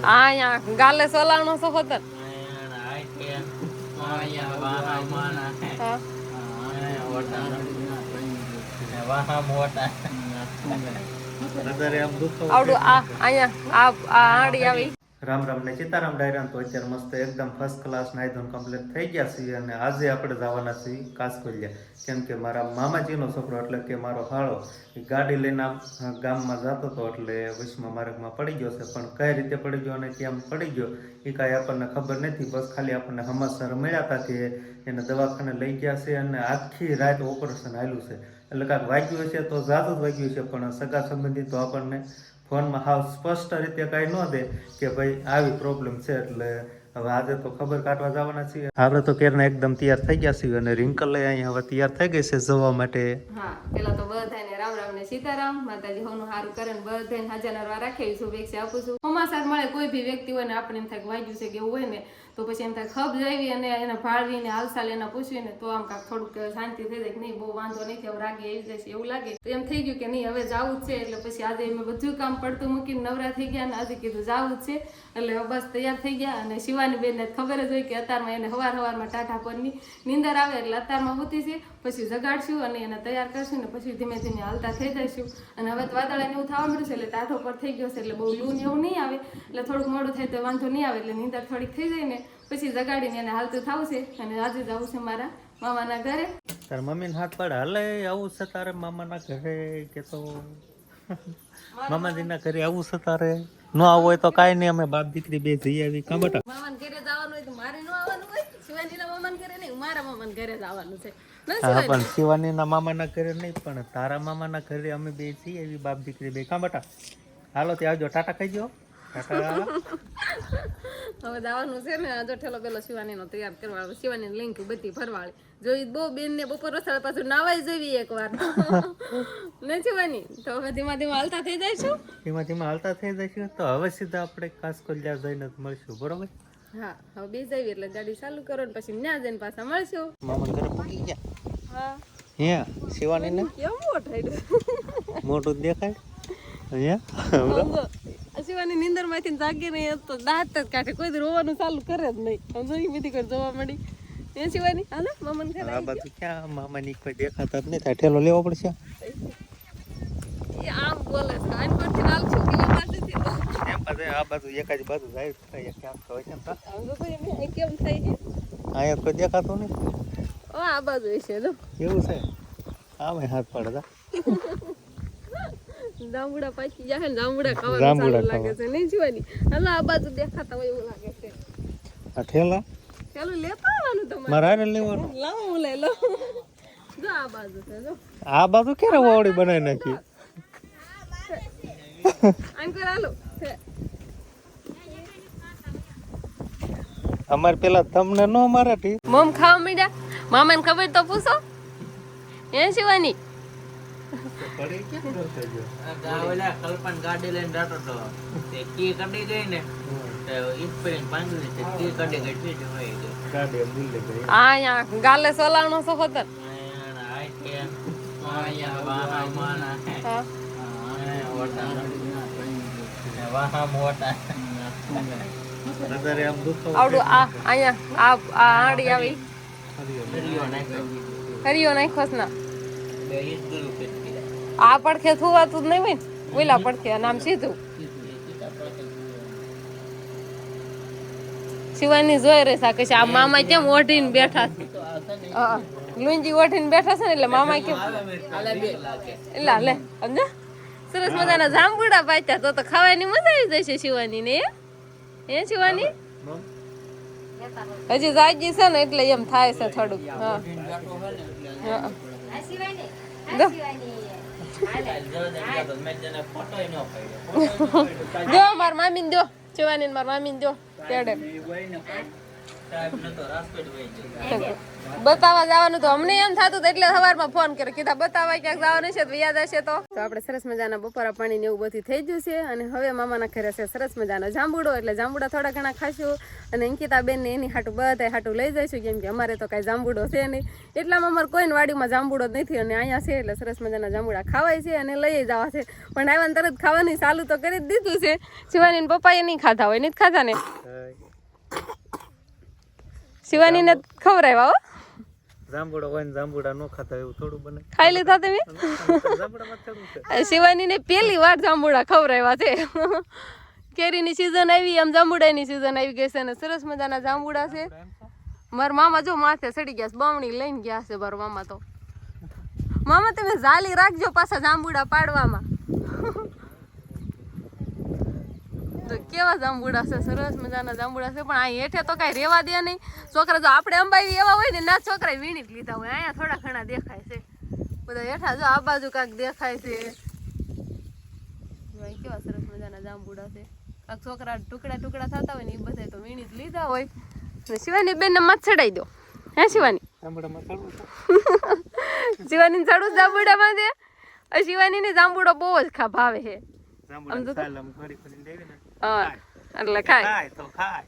અહીંયા ગાલે સોલાણો છો હોતર આવડું આ અહીંયા આ આડી આવી રામ રામ ને સીતારામ ડાયરા તો અત્યારે મસ્ત એકદમ ફર્સ્ટ ક્લાસ નાઈ ધોન કમ્પ્લીટ થઈ ગયા છીએ અને આજે આપણે જવાના છીએ કાસકોલિયા કેમ કે મારા મામાજીનો છોકરો એટલે કે મારો હાળો એ ગાડી લઈને ગામમાં જતો હતો એટલે વચમાં માર્ગમાં પડી ગયો છે પણ કઈ રીતે પડી ગયો અને કેમ પડી ગયો એ કાંઈ આપણને ખબર નથી બસ ખાલી આપણને સમાચાર મળ્યા હતા કે એને દવાખાને લઈ ગયા છે અને આખી રાત ઓપરેશન આવેલું છે એટલે કાંઈક વાગ્યું છે તો જાતું જ વાગ્યું છે પણ સગા સંબંધી તો આપણને ફોનમાં હાવ સ્પષ્ટ રીતે કાંઈ ન દે કે ભાઈ આવી પ્રોબ્લેમ છે એટલે હવે આજે તો ખબર કાઢવા જવાના છીએ આપણે તો કેરના એકદમ તૈયાર થઈ ગયા છીએ અને રિંકલ અહીંયા હવે તૈયાર થઈ ગઈ છે જવા માટે હા પેલા તો બધાને રામ રામ ને સીતારામ માતાજી હોનું હારું કરે ને બધાને હાજર નરવા રાખે શુભેચ્છા આપું છું સમાચાર મળે કોઈ બી વ્યક્તિ હોય ને આપણે એમ થાય વાગ્યું છે કે એવું હોય ને તો પછી એમ થાય ખબ જાવી અને એને ભાળવીને હાલસાલ એના પૂછવીને તો આમ કાંક થોડુંક શાંતિ થઈ જાય કે નહીં બહુ વાંધો નહીં હવે રાગે આવી જશે એવું લાગે તો એમ થઈ ગયું કે નહીં હવે જાવું જ છે એટલે પછી આજે મેં બધું કામ પડતું મૂકીને નવરા થઈ ગયા અને આજે કીધું જાવું જ છે એટલે બસ તૈયાર થઈ ગયા અને શિવાની બેનને ખબર જ હોય કે અત્યારમાં એને હવારમાં ટાઢા પરની નીંદર આવે એટલે અત્યારમાં ઉતી છે પછી જગાડશું અને એને તૈયાર કરશું ને પછી ધીમે ધીમે હાલતા થઈ જઈશું અને હવે વાદળાને એવું થવા મળ્યું છે એટલે ટાઢો પર થઈ ગયો છે એટલે બહુ લૂ ને એવું નહીં આવે એટલે થોડુંક મોડું થાય તો વાંધો નહીં આવે એટલે નીંદર થોડીક થઈ જાય ને પછી જગાડીને એને હાલતું થવું છે અને આજે જવું છે મારા મામાના ઘરે તાર મમ્મીને હાથ પાડે હાલે આવું છે તારે મામાના ઘરે કે તો મામાજીના ઘરે આવું છે તારે ન આવું હોય તો કાંઈ નહીં અમે બાપ દીકરી બે જઈ આવી કાં બેટા મામાના ઘરે જવાનું હોય તો મારે ન આવવાનું હોય શિવાજીના મામાના ઘરે નહીં મારા મામાના ઘરે જવાનું છે હા પણ શિવાનીના મામાના ઘરે નહીં પણ તારા મામાના ઘરે અમે બે જઈ આવી બાપ દીકરી બે કાં બેટા હાલો ત્યાં આવજો ટાટા ખાઈ ગયો હવે જવાનું છે ને જો ઠેલો પેલો શિવાનીનો તૈયાર કરવાળો શિવાની લિંક બધી ભરવાળી જોઈ બહુ બેન ને બપોર વસાળ પાછું નાવાઈ જવી એકવાર નહીં શિવાની તો હવે ધીમા ધીમા હાલતા થઈ જઈશું હાલતા થઈ જઈશું તો હવે સીધા આપણે કાસકોલિયા જઈને મળશું બરોબર હા હવે બે જઈએ એટલે ગાડી ચાલુ કરો ને પછી ત્યાં જઈને પાછા મળશું મામા ઘરે પહોંચી ગયા હા હે શિવાની ને કેમ મોટું મોટું દેખાય અહીંયા શિવાની નીંદર માંથી જાગી નહીં તો દાંત જ કાઢે કોઈ રોવાનું ચાલુ કરે જ નહીં સમજો બધી કોઈ જોવા મળી એ શિવાની હાલો મામાને ઘરે આ બાજુ ક્યાં મામાની કોઈ દેખાતા જ નહીં થાય ઠેલો લેવો પડશે એ આમ બોલે છે આમ પરથી લાલ છું કે બાજુથી એમ પાછે આ બાજુ એકાજ બાજુ જાય થાય ક્યાં તો હોય ને આમ તો એ કેમ થાય છે અહીંયા કોઈ દેખાતું નહીં ઓ આ બાજુ છે જો એવું છે આમે હાથ પડે જાંબુડા પાકી જાય ને જાંબુડા ખાવાનું સારું લાગે છે નહીં જીવાની હાલો આ બાજુ દેખાતા હોય એવું લાગે છે આ ઠેલા ચાલો લેતા આવવાનું તમારે મારે લેવાનું લાવો હું લઈ લો જો આ બાજુ છે જો આ બાજુ ક્યારે વાવડી બનાવી નાખી આંકર હાલો અમારે પેલા તમને નો મારાથી મમ ખાવા મીડા મામાને ખબર તો પૂછો એ શિવાની કલ્પન ગાડી લઈને જતો હતો તે કી કડી ગઈ ને અહીંયા ગાલે સોલાણો છો હોતર આવડું આ અહીંયા આ આડી આવી હરિયો નાખોસ ના આ પડખે થુવાતું જ નહીં હોય ને ઓલા પડખે નામ સીધું શિવાની જોઈ રહી છે કે આ મામા કેમ ઓઢીને બેઠા છે લુંજી ઓઢીને બેઠા છે ને એટલે મામા કેમ એલા લે સમજા સરસ મજાના જાંબુડા પાચ્યા તો ખાવાની મજા આવી જશે શિવાની ને એ શિવાની હજી જાગી છે ને એટલે એમ થાય છે થોડુંક હા જો માર મામી ને જો શિવાની માર મામી ને જો તેડે ટાઈમ નતો રાજકોટ વહી ગયો. બતાવવા જવાનું તો અમને એમ થતું હતું એટલે સવારમાં ફોન કર્યો કીધા બતાવવા ક્યાંક જવાનું છે તો યાદ હશે તો આપણે સરસ મજાના બપોરા પાણી ને એવું બધું થઈ ગયું છે અને હવે મામાના ઘરે છે સરસ મજાનો જાંબુડો એટલે જાંબુડા થોડા ઘણા ખાશું અને અંકિતા બેન ને એની હાટું બધા હાટું લઈ જઈશું કેમ કે અમારે તો કાંઈ જાંબુડો છે નહીં એટલામાં અમારે કોઈને વાડીમાં જાંબુડો જ નથી અને અહીંયા છે એટલે સરસ મજાના જાંબુડા ખાવાય છે અને લઈ જવા છે પણ આવ્યા તરત ખાવાની ચાલુ તો કરી જ દીધું છે શિવાની ને પપ્પાએ નહીં ખાધા હોય નહીં જ ખાધા ને શિવાની ને ખવડાવ્યા હો જાંબુડા હોય ને જાંબુડા ન ખાતા એવું થોડું બને ખાઈ લીધા તમે જાંબુડામાં થોડું છે શિવાની ને પહેલી વાર જાંબુડા ખવડાવ્યા છે કેરીની સીઝન આવી આમ જાંબુડાની સીઝન આવી ગઈ છે અને સરસ મજાના જાંબુડા છે મારા મામા જો માથે ચડી ગયા છે બમણી લઈને ગયા છે મારા મામા તો મામા તમે જાલી રાખજો પાછા જાંબુડા પાડવામાં તો કેવા જાંબુડા છે સરસ મજાના જાંબુડા છે પણ અહીં હેઠે તો કાંઈ રેવા દે નહીં છોકરા જો આપણે અંબાવી એવા હોય ને ના છોકરા વીણી જ લીધા હોય અહીંયા થોડા ઘણા દેખાય છે બધા હેઠા જો આ બાજુ કાંઈક દેખાય છે કેવા સરસ મજાના જાંબુડા છે કાંઈક છોકરા ટુકડા ટુકડા થતા હોય ને એ બધા તો વીણી જ લીધા હોય ને શિવાની બેનને મત ચડાઈ દો હે શિવાની જાંબુડામાં થોડું શિવાની ચડું જાંબુડામાં છે શિવાની ને જાંબુડો બહુ જ ભાવે છે જાંબુડા સાલમ ફરી ફરી દેવી ને હા એટલે ખાય ખાય તો ખાય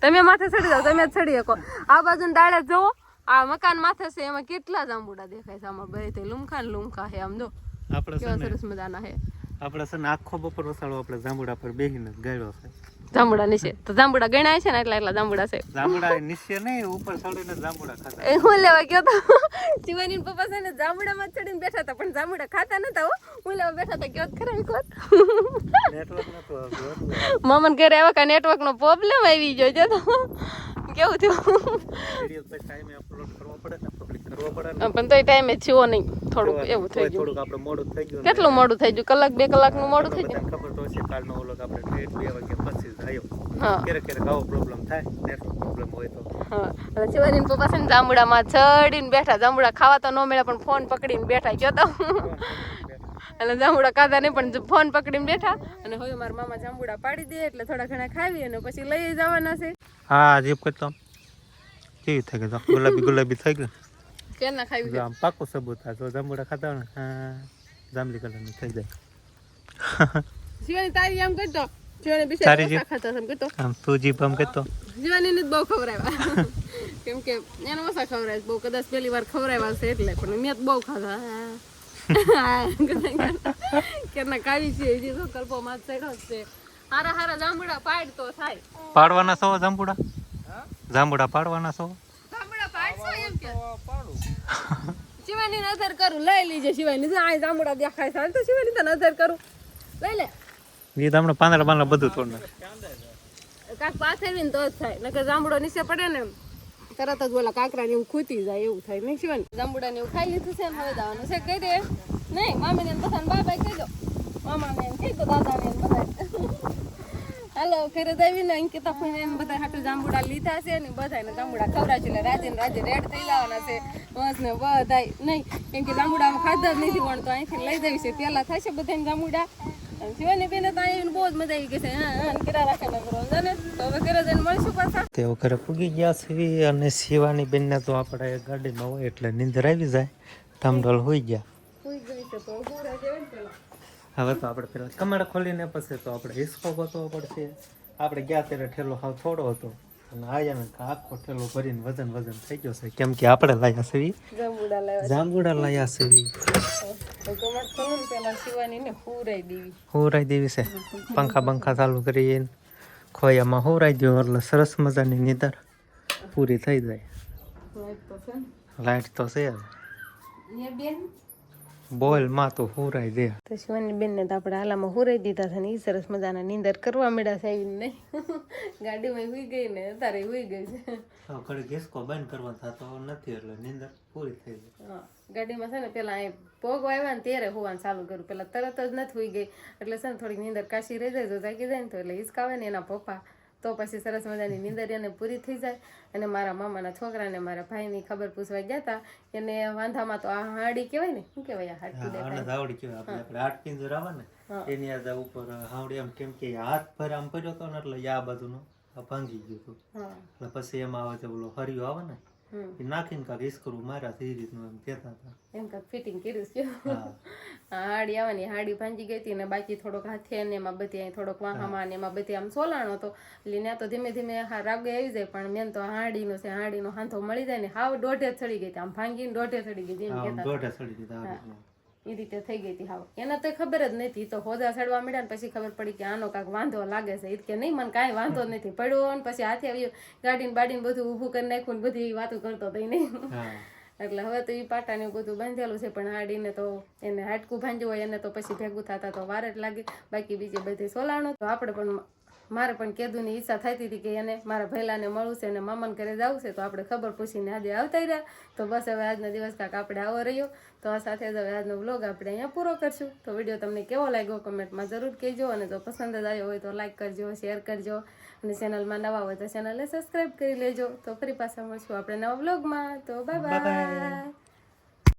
તમે માથે ચડી જાઓ તમે જ ચડી શકો આ બાજુ ડાળે જુઓ આ મકાન માથે છે એમાં કેટલા જાંબુડા દેખાય છે આમાં બે તે લુમખા ને લુમખા છે આમ જો આપણે છે કેવા ને સરસ મજાના છે આપણે છે ને આખો બપોર વસાડો આપણે જાંબુડા પર બેહીને ગાળ્યો છે જાંબુડા નીચે તો જાંબુડા ગણાય છે ને એટલા જાંબુડા છે જાંબુડા નીચે નહીં ઉપર ચડીને જાંબુડા ખાતા એ હું લેવા ગયો તો શિવાની પપ્પા છે ને જાંબુડામાં ચડીને બેઠા હતા પણ જાંબુડા ખાતા નતા હો હું લેવા બેઠા હતા ગયો ખરા એક વાર નેટવર્ક નતો આવતું મામન ઘરે આવ્યા કા નેટવર્ક નો પ્રોબ્લેમ આવી ગયો છે તો કેવું થયું વિડિયો પછી ટાઈમે અપલોડ કરવો પડે ને પબ્લિક કરવો પડે ને પણ તોય ટાઈમે થયો નહીં થોડુંક એવું થઈ ગયું થોડુંક આપણે મોડું થઈ ગયું કેટલું મોડું થઈ ગયું કલાક 2 કલાકનું મોડું થઈ ગયું બધાને ખબર તો છે કાલનો ઓલોગ આપણે 1:30 વાગ્યા પછી જ આવ્યો હા ક્યારેક આવો પ્રોબ્લેમ થાય નેટવર્ક પ્રોબ્લેમ હોય તો હા અને શિવાની પપ્પા છે ને જાંબુડામાં ચડીને બેઠા જાંબુડા ખાવા તો ન મળે પણ ફોન પકડીને બેઠા ગયો તો એટલે જાંબુડા ખાધા નહીં પણ ફોન પકડીને બેઠા અને હવે મારા મામા જાંબુડા પાડી દે એટલે થોડા ઘણા ખાવી અને પછી લઈ જવાના છે હા જીપ કરતો કેવી થઈ ગઈ ગુલાબી ગુલાબી થઈ ગઈ કેના ખાવી આમ પાકો સબૂત આ જો જાંબુડા ખાતા હોય ને હા જાંબલી કલરની થઈ જાય શિવાની તારી આમ કરતો શિવાની તારી બિચારી જીભ. ઓછા ખાતા છે એમ કરતો આમ તું જીપ આમ કરતો શિવાની ને જ બહુ ખવડાવ્યા કેમ કે એને ઓછા ખવડાય બહુ કદાચ પહેલી વાર ખવડાવ્યા છે એટલે પણ મેં તો બહુ ખાધા કેના કાવી છે હજી તો કલ્પો માં ચડ્યો જ છે હારા હારા જાંબુડા પાડ તો થાય પાડવાના છો જાંબુડા જાંબુડા પાડવાના છો જાંબુડા પાડશો એમ કે શિવાની નજર કરું લઈ લીજે શિવાની આ જાંબુડા દેખાય છે તો શિવાની તો નજર કરું લઈ લે એ તમને પાંદડા પાંદડા બધું તોડ નાખે કાક પાથરવીને તો જ થાય નકર જાંબુડો નીચે પડે ને તરત જ બોલા કાકરા ને એવું ખૂતી જાય એવું થાય નહીં શિવાની જાંબુડા ને એવું ખાઈ લીધું છે ને હવે જવાનું છે કહી દે નહીં મામી ને બધા બાબાઈ કહી દો મામા ને કહી દો દાદા ને બધા હાલો ઘરે જઈને અંકિતા ફઈને બધા હાટુ જાંબુડા લીધા છે ને બધાને જાંબુડા ખવડાવશે એટલે રાજે રેડ થઈ જવાના છે બસ ને બધાય નહીં કેમ કે જાંબુડા ખાધા જ નથી પણ તો અહીંથી લઈ જવી છે પેલા થશે બધાને જાંબુડા શિવાની બેને તો અહીંયા બહુ જ મજા આવી ગઈ છે હા કિરા રાખે ન કરો જાને તો હવે ઘરે જઈને મળશું પાછા તેઓ ઘરે પૂગી ગયા છે અને શિવાની બેનને તો આપણે ગાડીમાં હોય એટલે નીંદર આવી જાય ધામઢોલ હોઈ ગયા સુઈ ગઈ છે તો પૂરા જેવા ને પેલા હવે તો આપણે પેલા કમર ખોલીને પછી તો આપણે હિસકો ગોતવો પડશે આપણે ગયા ત્યારે ઠેલો હાવ થોડો હતો અને આયાને આખો ઠેલો ભરીને વજન થઈ ગયો છે કેમ કે આપણે લાયા છે જાંબુડા લાવ્યા જાંબુડા લાયા છે તો કમર ખોલું પેલા શિવાની ને હુરાઈ દેવી હોરાઈ દેવી છે પંખા ચાલુ કરીને ખોયામાં હોરાઈ દો એટલે સરસ મજાની નીંદર પૂરી થઈ જાય લાઈટ તો છે લાઈટ તો છે ને બેન બોલ માં તો હોરાઈ દે તો શિવાની બેન ને તો આપણે હાલામાં હુરાઈ દીધા છે ને એ સરસ મજાના નીંદર કરવા મળ્યા છે આવીને નહીં ગાડીમાં હુઈ ગઈ ને અત્યારે હુઈ ગઈ છે ઘરે ગેસકો બંધ કરવા થતો નથી એટલે નીંદર પૂરી થઈ જાય હા ગાડીમાં છે ને પેલા અહીં પોગ આવ્યા ને ત્યારે હોવાનું ચાલુ કર્યું પેલા તરત જ નથી હુઈ ગઈ એટલે છે ને થોડીક નીંદર કાશી રહી જાય તો જાગી જાય ને તો એટલે હિસકાવે ને એના પપ્પા તો પછી સરસ મજાની નીંદર એને પૂરી થઈ જાય અને મારા મામાના છોકરાને મારા ભાઈની ખબર પૂછવા ગયા હતા એને વાંધામાં તો આ હાડી કહેવાય ને શું કહેવાય આ હાડકું દેખાય હાવડી કહેવાય આપણે હાથ પિંજર આવે ને એની આ ઉપર હાવડી આમ કેમ કે હાથ ભર આમ પડ્યો હતો ને એટલે આ બાજુનો આ ભાંગી ગયું હતું. હા એટલે પછી એમાં આવે છે ઓલો હરિયો આવે ને હમ એ નાખીને કાંક ઈસ્કરું માર્યા એ રીતનું એમ કહેતા હતા. એમ કાંઈક ફિટિંગ કર્યું છે હા આ હાડી આવે ને હાડી ભાંગી ગઈ હતી ને બાકી થોડોક હાથે ને એમાં બધી અહીં થોડોક વાહામાં ને એમાં બધી આમ સોલાણો હતો એટલે ત્યાં તો ધીમે ધીમે રાગે આવી જાય પણ મેન તો હાડીનો છે હાડીનો હાંધો મળી જાય ને હાવ દોઢે ચડી ગઈ હતી આમ ભાંગીને દોઢે ચડી ગઈ હતી એમ આમ કહેતા દોઢે સડી દીધા આ રીતનું. એ રીતે થઈ ગઈ હતી હાવ એને તો ખબર જ નથી તો હોદા ચડવા મળ્યા ને પછી ખબર પડી કે આનો કાંઈક વાંધો લાગે છે એ કે નહીં મને કાંઈ વાંધો જ નથી પડ્યો ને પછી હાથે આવી ગાડીને બાડીને બધું ઊભું કરી નાખ્યું ને બધી વાતો કરતો હતો નહીં હા એટલે હવે તો એ પાટાને એવું બધું બાંધેલું છે પણ હાડીને તો એને હાડકું ભાંજ્યું હોય એને તો પછી ભેગું થતા તો વાર જ લાગે બાકી બીજી બધી સોલાણું તો આપણે પણ મારે પણ કેદુની ઈચ્છા થતી હતી કે એને મારા ભૈલાને મળવું છે અને મામાને ઘરે જવું છે તો આપણે ખબર પૂછીને આજે આવતા રહ્યા તો બસ હવે આજનો દિવસ કાંક આપણે આવો રહ્યો તો આ સાથે જ હવે આજનો વ્લોગ આપણે અહીંયા પૂરો કરશું તો વિડીયો તમને કેવો લાગ્યો કમેન્ટમાં જરૂર કહેજો અને જો પસંદ જ આવ્યો હોય તો લાઈક કરજો શેર કરજો અને ચેનલમાં નવા હોય તો ચેનલને સબસ્ક્રાઈબ કરી લેજો તો ફરી પાછા મળશું આપણે નવા વ્લોગમાં તો બાય બાય